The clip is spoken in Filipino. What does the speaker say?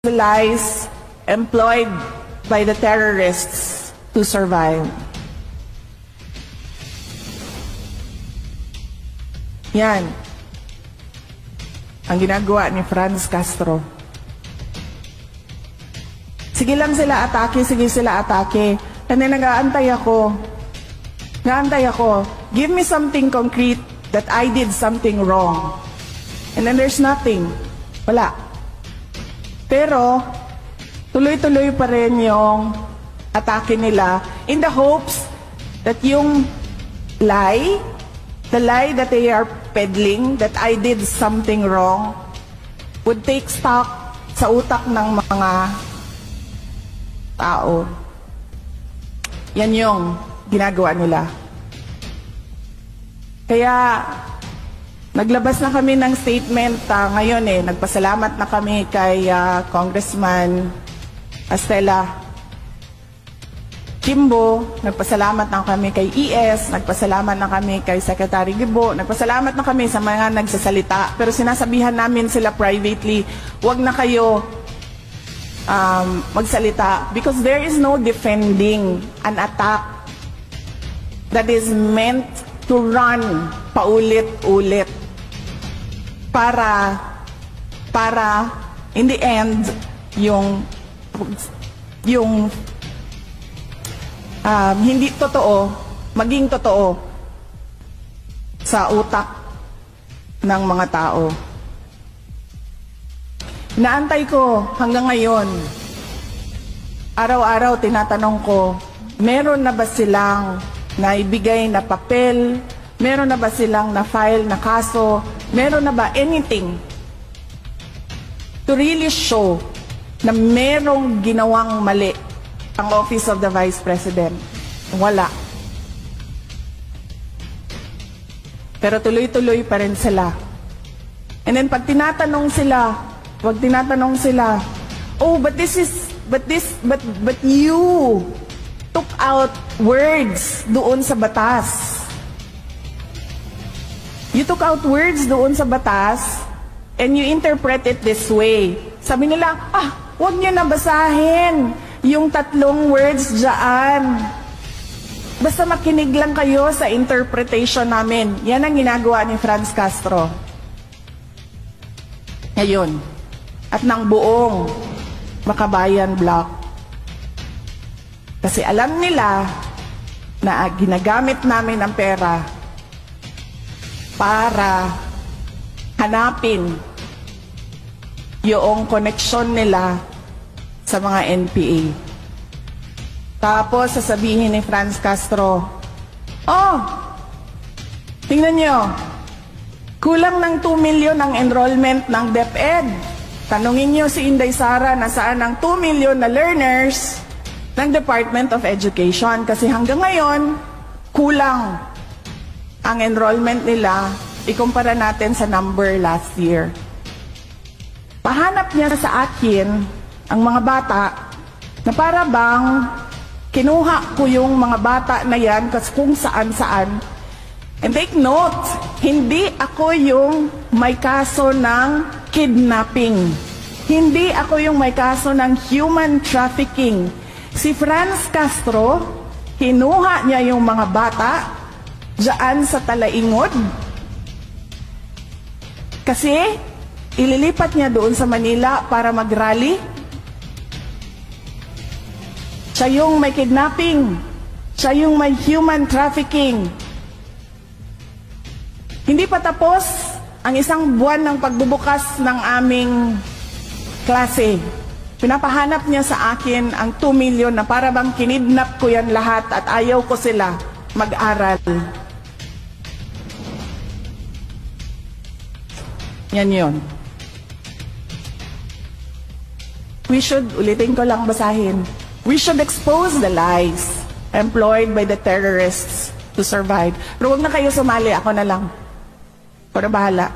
the lies employed by the terrorists to survive. Yan ang ginagawa ni Franz Castro. Sige lang sila atake, sige sila atake. And then nag-aantay ako. Give me something concrete that I did something wrong. And then there's nothing. Wala. Pero, tuloy-tuloy pa rin yung atake nila in the hopes that yung lie, the lie that they are peddling, that I did something wrong, would take stock sa utak ng mga tao. Yan yung ginagawa nila. Kaya, naglabas na kami ng statement ngayon nagpasalamat na kami kay Congressman Estela Kimbo, nagpasalamat na kami kay ES, nagpasalamat na kami kay Secretary Gibo, nagpasalamat na kami sa mga nagsasalita. Pero sinasabihan namin sila privately, wag na kayo magsalita because there is no defending an attack that is meant to run paulit-ulit para in the end yung hindi totoo maging totoo sa utak ng mga tao. Naantay ko hanggang ngayon, araw-araw tinatanong ko, meron na ba silang naibigay na papel, meron na ba silang na-file na kaso, meron na ba anything to really show na merong ginawang mali ang Office of the Vice President? Wala. Pero tuloy-tuloy pa rin sila. And then pag tinatanong sila, oh, but you took out words doon sa batas. You took out words doon sa batas and you interpret it this way. Sabi nila, huwag niyo na basahin yung 3 words dyan. Basta makinig lang kayo sa interpretation namin. Yan ang ginagawa ni Franz Castro ngayon at ng buong Makabayan Bloc. Kasi alam nila na ginagamit namin ang pera para hanapin yung koneksyon nila sa mga NPA. Tapos sasabihin ni Franz Castro, tingnan nyo, kulang ng 2 million ang enrollment ng DepEd. Tanungin nyo si Inday Sara nasaan ang 2 million na learners ng Department of Education. Kasi hanggang ngayon, kulang ang enrollment nila. Ikumpara natin sa number last year. Pahanap niya sa akin ang mga bata na para bang kinuha ko yung mga bata na yan kasi kung saan-saan. And take note, hindi ako yung may kaso ng kidnapping. Hindi ako yung may kaso ng human trafficking. Si Franz Castro, kinuha niya yung mga bata dyan sa Talaingod kasi ililipat niya doon sa Manila para mag-rally. Siya yung may kidnapping. Siya yung may human trafficking. Hindi pa tapos ang 1 buwan ng pagbubukas ng aming klase. Pinapahanap niya sa akin ang 2 million na para bang kinidnap ko yan lahat at ayaw ko sila mag-aral. Yan yun. Ulitin ko lang basahin. We should expose the lies employed by the terrorists to survive. Pero huwag na kayo sumali, ako na lang. Para bahala.